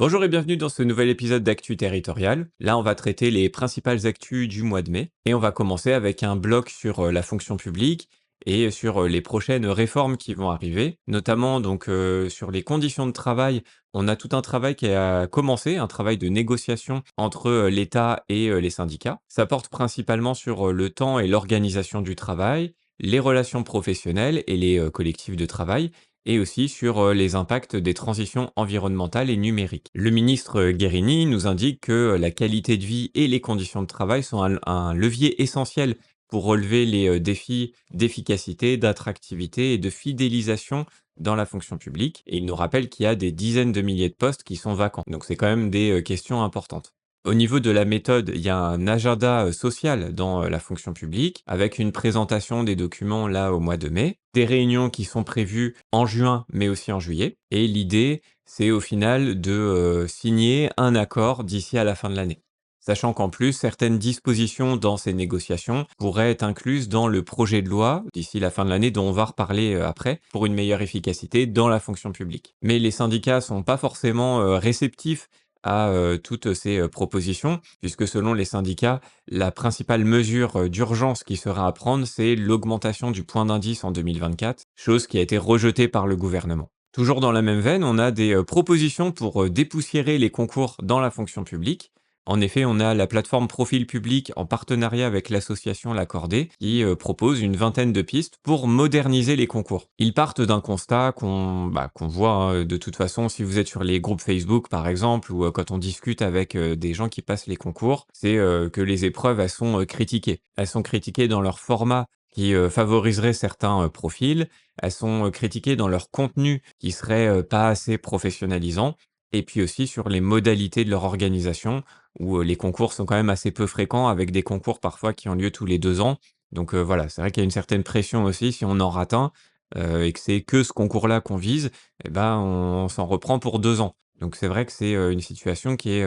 Bonjour et bienvenue dans ce nouvel épisode d'Actu Territorial. Là, on va traiter les principales actus du mois de mai et on va commencer avec un bloc sur la fonction publique et sur les prochaines réformes qui vont arriver, notamment donc sur les conditions de travail. On a tout un travail qui a commencé, un travail de négociation entre l'État et les syndicats. Ça porte principalement sur le temps et l'organisation du travail, les relations professionnelles et les collectifs de travail et aussi sur les impacts des transitions environnementales et numériques. Le ministre Guérini nous indique que la qualité de vie et les conditions de travail sont un levier essentiel pour relever les défis d'efficacité, d'attractivité et de fidélisation dans la fonction publique. Et il nous rappelle qu'il y a des dizaines de milliers de postes qui sont vacants. Donc c'est quand même des questions importantes. Au niveau de la méthode, il y a un agenda social dans la fonction publique, avec une présentation des documents là au mois de mai, des réunions qui sont prévues en juin mais aussi en juillet. Et l'idée, c'est au final de signer un accord d'ici à la fin de l'année. Sachant qu'en plus, certaines dispositions dans ces négociations pourraient être incluses dans le projet de loi d'ici la fin de l'année, dont on va reparler après, pour une meilleure efficacité dans la fonction publique. Mais les syndicats sont pas forcément réceptifs à toutes ces propositions, puisque selon les syndicats, la principale mesure d'urgence qui sera à prendre, c'est l'augmentation du point d'indice en 2024, chose qui a été rejetée par le gouvernement. Toujours dans la même veine, on a des propositions pour dépoussiérer les concours dans la fonction publique. En effet, on a la plateforme Profil Public en partenariat avec l'association L'Accordé qui propose une vingtaine de pistes pour moderniser les concours. Ils partent d'un constat qu'on voit de toute façon si vous êtes sur les groupes Facebook par exemple ou quand on discute avec des gens qui passent les concours, c'est que les épreuves elles sont critiquées. Elles sont critiquées dans leur format qui favoriserait certains profils, elles sont critiquées dans leur contenu qui serait pas assez professionnalisant et puis aussi sur les modalités de leur organisation où les concours sont quand même assez peu fréquents, avec des concours parfois qui ont lieu tous les 2 ans. Donc voilà, c'est vrai qu'il y a une certaine pression aussi si on en rate un, et que c'est que ce concours-là qu'on vise, et ben, on s'en reprend pour 2 ans. Donc c'est vrai que c'est, une situation qui est,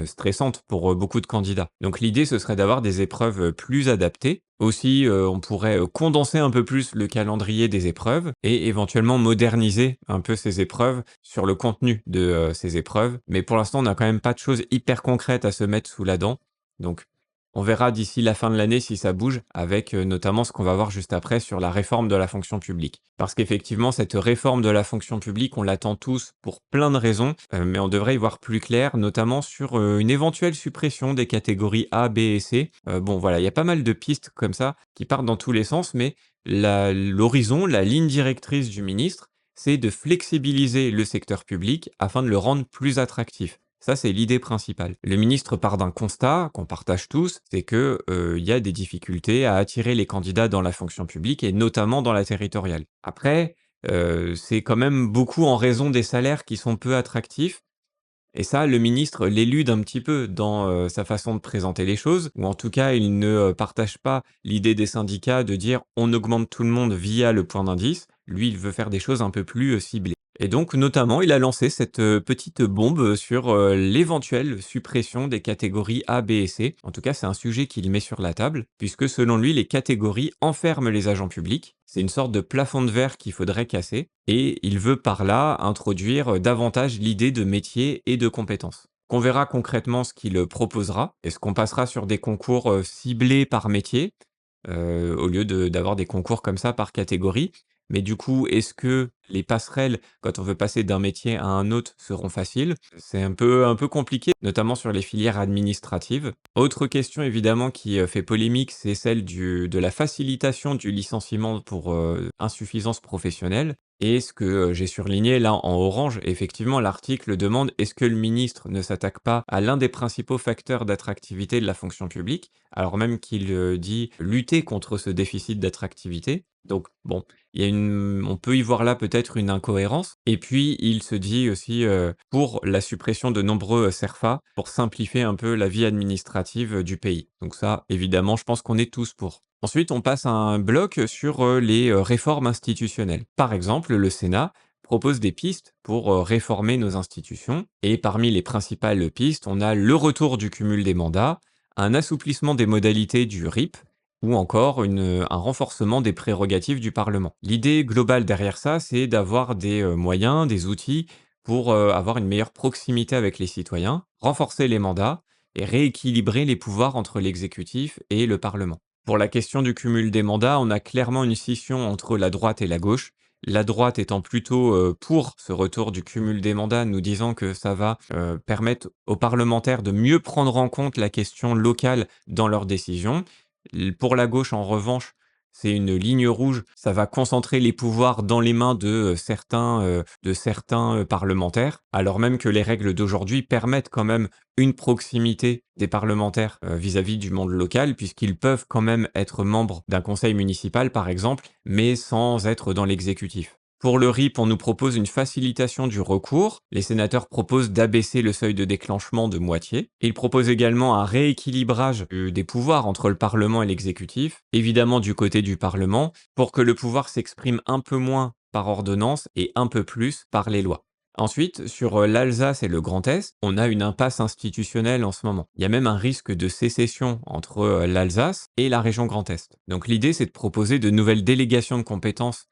stressante pour, beaucoup de candidats. Donc l'idée, ce serait d'avoir des épreuves, plus adaptées. Aussi, on pourrait, condenser un peu plus le calendrier des épreuves et éventuellement moderniser un peu ces épreuves sur le contenu de, ces épreuves. Mais pour l'instant, on n'a quand même pas de choses hyper concrètes à se mettre sous la dent. Donc on verra d'ici la fin de l'année si ça bouge, avec notamment ce qu'on va voir juste après sur la réforme de la fonction publique. Parce qu'effectivement, cette réforme de la fonction publique, on l'attend tous pour plein de raisons, mais on devrait y voir plus clair, notamment sur une éventuelle suppression des catégories A, B et C. Bon voilà, il y a pas mal de pistes comme ça qui partent dans tous les sens, mais l'horizon, la ligne directrice du ministre, c'est de flexibiliser le secteur public afin de le rendre plus attractif. Ça, c'est l'idée principale. Le ministre part d'un constat qu'on partage tous, c'est que il y a des difficultés à attirer les candidats dans la fonction publique et notamment dans la territoriale. Après, c'est quand même beaucoup en raison des salaires qui sont peu attractifs et ça, le ministre l'élude un petit peu dans, sa façon de présenter les choses, ou en tout cas, il ne, partage pas l'idée des syndicats de dire: «On augmente tout le monde via le point d'indice». Lui, il veut faire des choses un peu plus, ciblées. Et donc notamment, il a lancé cette, petite bombe sur, l'éventuelle suppression des catégories A, B et C. En tout cas, c'est un sujet qu'il met sur la table, puisque selon lui, les catégories enferment les agents publics. C'est une sorte de plafond de verre qu'il faudrait casser et il veut par là introduire, davantage l'idée de métier et de compétences. Qu'on verra concrètement ce qu'il, proposera. Est-ce qu'on passera sur des concours, ciblés par métier, au lieu d'avoir des concours comme ça par catégorie? Mais du coup, est-ce que les passerelles, quand on veut passer d'un métier à un autre, seront faciles? C'est un peu compliqué, notamment sur les filières administratives. Autre question évidemment qui, fait polémique, c'est celle de la facilitation du licenciement pour, insuffisance professionnelle et ce que, j'ai surligné là en orange, effectivement l'article demande: «Est-ce que le ministre ne s'attaque pas à l'un des principaux facteurs d'attractivité de la fonction publique?» alors même qu'il, dit lutter contre ce déficit d'attractivité. Donc bon, on peut y voir là peut-être une incohérence. Et puis, il se dit aussi pour la suppression de nombreux CERFA, pour simplifier un peu la vie administrative du pays. Donc ça, évidemment, je pense qu'on est tous pour. Ensuite, on passe à un bloc sur les réformes institutionnelles. Par exemple, le Sénat propose des pistes pour réformer nos institutions. Et parmi les principales pistes, on a le retour du cumul des mandats, un assouplissement des modalités du RIP, ou encore un renforcement des prérogatives du Parlement. L'idée globale derrière ça, c'est d'avoir des moyens, des outils pour avoir une meilleure proximité avec les citoyens, renforcer les mandats et rééquilibrer les pouvoirs entre l'exécutif et le Parlement. Pour la question du cumul des mandats, on a clairement une scission entre la droite et la gauche. La droite étant plutôt pour ce retour du cumul des mandats, nous disant que ça va permettre aux parlementaires de mieux prendre en compte la question locale dans leurs décisions. Pour la gauche, en revanche, c'est une ligne rouge. Ça va concentrer les pouvoirs dans les mains de certains parlementaires, alors même que les règles d'aujourd'hui permettent quand même une proximité des parlementaires vis-à-vis du monde local, puisqu'ils peuvent quand même être membres d'un conseil municipal, par exemple, mais sans être dans l'exécutif. Pour le RIP, on nous propose une facilitation du recours. Les sénateurs proposent d'abaisser le seuil de déclenchement de moitié. Ils proposent également un rééquilibrage des pouvoirs entre le Parlement et l'exécutif, évidemment du côté du Parlement, pour que le pouvoir s'exprime un peu moins par ordonnance et un peu plus par les lois. Ensuite, sur l'Alsace et le Grand Est, on a une impasse institutionnelle en ce moment. Il y a même un risque de sécession entre l'Alsace et la région Grand Est. Donc l'idée, c'est de proposer de nouvelles délégations de compétences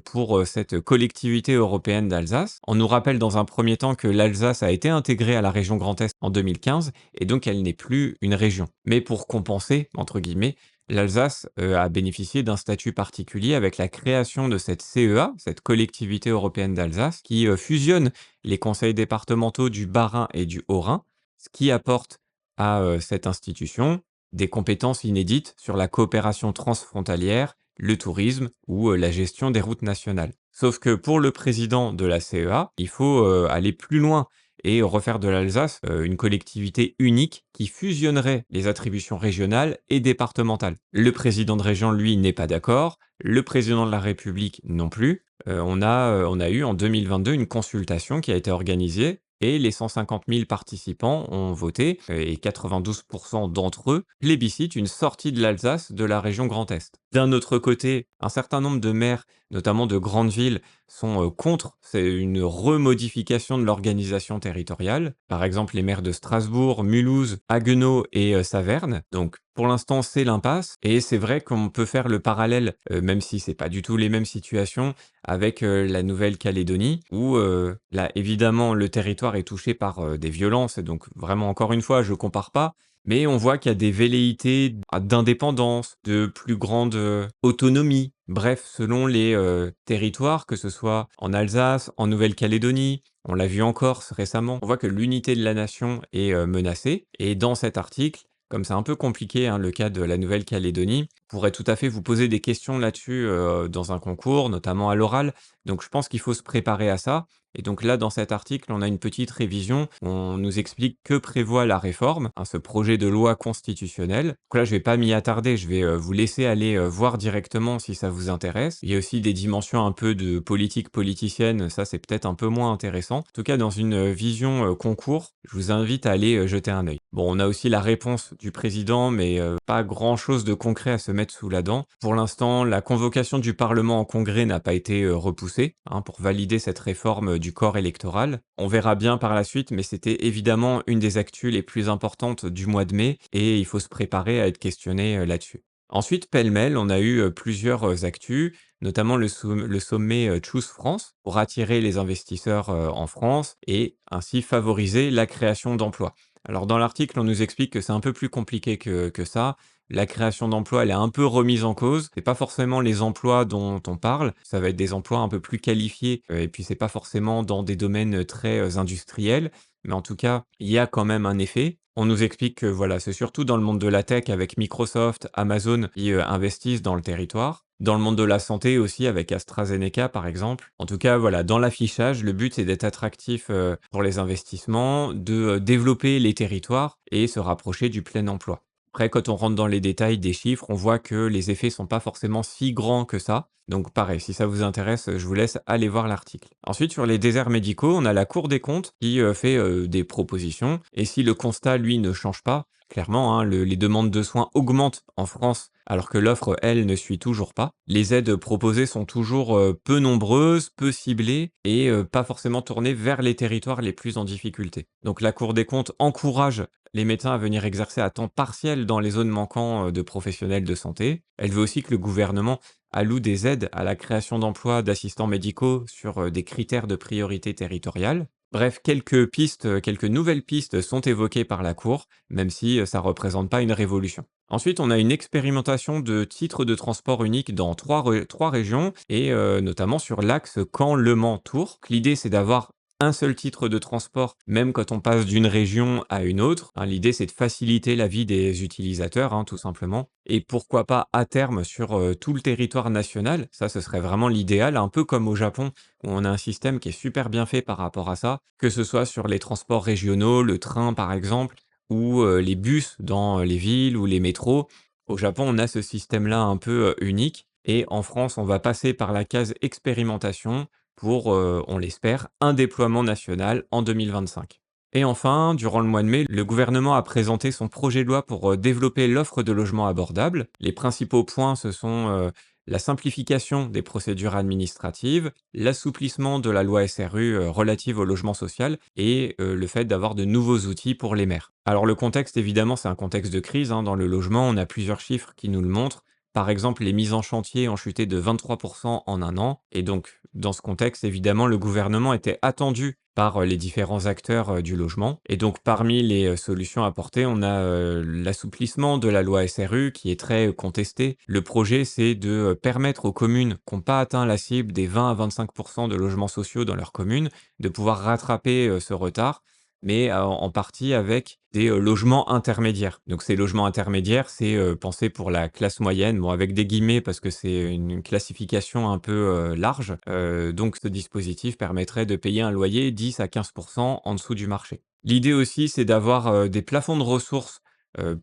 pour cette collectivité européenne d'Alsace. On nous rappelle dans un premier temps que l'Alsace a été intégrée à la région Grand Est en 2015 et donc elle n'est plus une région. Mais pour compenser, entre guillemets, l'Alsace a bénéficié d'un statut particulier avec la création de cette CEA, cette collectivité européenne d'Alsace, qui fusionne les conseils départementaux du Bas-Rhin et du Haut-Rhin, ce qui apporte à cette institution des compétences inédites sur la coopération transfrontalière, le tourisme ou la gestion des routes nationales. Sauf que pour le président de la CEA, il faut aller plus loin et refaire de l'Alsace une collectivité unique qui fusionnerait les attributions régionales et départementales. Le président de région, lui, n'est pas d'accord, le président de la République non plus. On a eu en 2022 une consultation qui a été organisée et les 150 000 participants ont voté et 92% d'entre eux plébiscitent une sortie de l'Alsace de la région Grand Est. D'un autre côté, un certain nombre de maires, notamment de grandes villes, sont contre. C'est une remodification de l'organisation territoriale. Par exemple, les maires de Strasbourg, Mulhouse, Haguenau et Saverne. Donc, pour l'instant, c'est l'impasse. Et c'est vrai qu'on peut faire le parallèle, même si c'est pas du tout les mêmes situations, avec la Nouvelle-Calédonie, où là, évidemment, le territoire est touché par des violences. Et donc, vraiment, encore une fois, je compare pas. Mais on voit qu'il y a des velléités d'indépendance, de plus grande autonomie. Bref, selon les territoires, que ce soit en Alsace, en Nouvelle-Calédonie, on l'a vu en Corse récemment, on voit que l'unité de la nation est menacée. Et dans cet article, comme c'est un peu compliqué, hein, le cas de la Nouvelle-Calédonie, on pourrait tout à fait vous poser des questions là-dessus dans un concours, notamment à l'oral. Donc je pense qu'il faut se préparer à ça. Et donc là, dans cet article, on a une petite révision. On nous explique que prévoit la réforme, hein, ce projet de loi constitutionnelle. Donc là, je vais pas m'y attarder, je vais vous laisser aller voir directement si ça vous intéresse. Il y a aussi des dimensions un peu de politique politicienne, ça c'est peut-être un peu moins intéressant. En tout cas, dans une vision concours, je vous invite à aller jeter un œil. Bon, on a aussi la réponse du président, mais pas grand-chose de concret à se mettre sous la dent. Pour l'instant, la convocation du Parlement en congrès n'a pas été repoussée, hein, pour valider cette réforme du corps électoral. On verra bien par la suite, mais c'était évidemment une des actus les plus importantes du mois de mai et il faut se préparer à être questionné là-dessus. Ensuite, pêle-mêle, on a eu plusieurs actus, notamment le sommet Choose France pour attirer les investisseurs en France et ainsi favoriser la création d'emplois. Alors dans l'article, on nous explique que c'est un peu plus compliqué que ça. La création d'emplois, elle est un peu remise en cause. C'est pas forcément les emplois dont on parle, ça va être des emplois un peu plus qualifiés, et puis c'est pas forcément dans des domaines très industriels, mais en tout cas, il y a quand même un effet. On nous explique que voilà, c'est surtout dans le monde de la tech avec Microsoft, Amazon qui investissent dans le territoire. Dans le monde de la santé aussi avec AstraZeneca par exemple. En tout cas, voilà, dans l'affichage, le but c'est d'être attractif pour les investissements, de développer les territoires et se rapprocher du plein emploi. Après, quand on rentre dans les détails des chiffres, on voit que les effets sont pas forcément si grands que ça. Donc pareil, si ça vous intéresse, je vous laisse aller voir l'article. Ensuite, sur les déserts médicaux, on a la Cour des comptes qui fait des propositions. Et si le constat, lui, ne change pas, clairement, hein, les demandes de soins augmentent en France alors que l'offre, elle, ne suit toujours pas. Les aides proposées sont toujours peu nombreuses, peu ciblées et pas forcément tournées vers les territoires les plus en difficulté. Donc la Cour des comptes encourage les médecins à venir exercer à temps partiel dans les zones manquant de professionnels de santé. Elle veut aussi que le gouvernement alloue des aides à la création d'emplois d'assistants médicaux sur des critères de priorité territoriale. Bref, quelques nouvelles pistes sont évoquées par la Cour, même si ça représente pas une révolution. Ensuite, on a une expérimentation de titres de transport unique dans trois régions et notamment sur l'axe Caen-Le Mans-Tours. L'idée, c'est d'avoir un seul titre de transport, même quand on passe d'une région à une autre. Hein, l'idée, c'est de faciliter la vie des utilisateurs, hein, tout simplement. Et pourquoi pas à terme sur tout le territoire national. Ça, ce serait vraiment l'idéal, un peu comme au Japon où on a un système qui est super bien fait par rapport à ça, que ce soit sur les transports régionaux, le train par exemple, ou les bus dans les villes ou les métros. Au Japon, on a ce système-là un peu unique et en France, on va passer par la case expérimentation pour, on l'espère, un déploiement national en 2025. Et enfin, durant le mois de mai, le gouvernement a présenté son projet de loi pour développer l'offre de logements abordables. Les principaux points, ce sont la simplification des procédures administratives, l'assouplissement de la loi SRU relative au logement social et le fait d'avoir de nouveaux outils pour les maires. Alors le contexte, évidemment, c'est un contexte de crise, hein. Dans le logement, on a plusieurs chiffres qui nous le montrent. Par exemple, les mises en chantier ont chuté de 23% en un an. Et donc, dans ce contexte, évidemment, le gouvernement était attendu par les différents acteurs du logement. Et donc, parmi les solutions apportées, on a l'assouplissement de la loi SRU qui est très contesté. Le projet, c'est de permettre aux communes qui n'ont pas atteint la cible des 20 à 25% de logements sociaux dans leur commune de pouvoir rattraper ce retard, mais en partie avec des logements intermédiaires. Donc ces logements intermédiaires, c'est pensé pour la classe moyenne, bon avec des guillemets parce que c'est une classification un peu large. Donc ce dispositif permettrait de payer un loyer 10 à 15% en dessous du marché. L'idée aussi, c'est d'avoir des plafonds de ressources euh,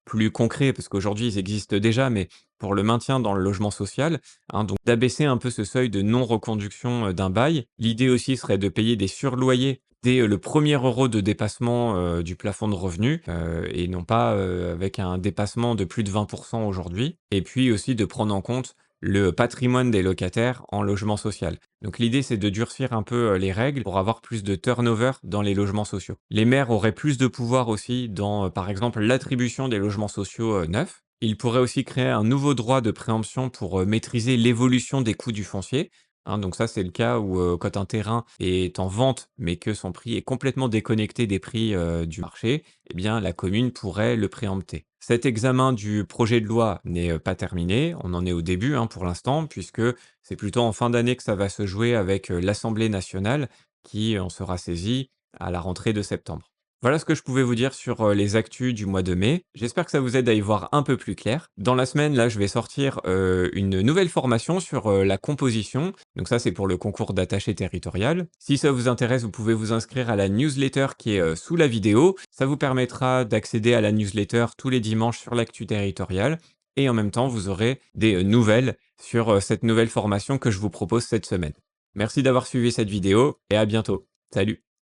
plus concrets, parce qu'aujourd'hui ils existent déjà, mais pour le maintien dans le logement social, hein, donc d'abaisser un peu ce seuil de non-reconduction d'un bail. L'idée aussi serait de payer des surloyers dès le premier euro de dépassement du plafond de revenus, et non pas avec un dépassement de plus de 20% aujourd'hui. Et puis aussi de prendre en compte le patrimoine des locataires en logement social. Donc l'idée, c'est de durcir un peu les règles pour avoir plus de turnover dans les logements sociaux. Les maires auraient plus de pouvoir aussi dans, par exemple, l'attribution des logements sociaux neufs. Ils pourraient aussi créer un nouveau droit de préemption pour maîtriser l'évolution des coûts du foncier. Hein, donc ça, c'est le cas où quand un terrain est en vente, mais que son prix est complètement déconnecté des prix du marché, eh bien la commune pourrait le préempter. Cet examen du projet de loi n'est pas terminé, on en est au début hein, pour l'instant, puisque c'est plutôt en fin d'année que ça va se jouer avec l'Assemblée nationale qui en sera saisie à la rentrée de septembre. Voilà ce que je pouvais vous dire sur les actus du mois de mai. J'espère que ça vous aide à y voir un peu plus clair. Dans la semaine, là, je vais sortir une nouvelle formation sur la composition. Donc ça, c'est pour le concours d'attaché territorial. Si ça vous intéresse, vous pouvez vous inscrire à la newsletter qui est sous la vidéo. Ça vous permettra d'accéder à la newsletter tous les dimanches sur l'actu territorial. Et en même temps, vous aurez des nouvelles sur cette nouvelle formation que je vous propose cette semaine. Merci d'avoir suivi cette vidéo et à bientôt. Salut!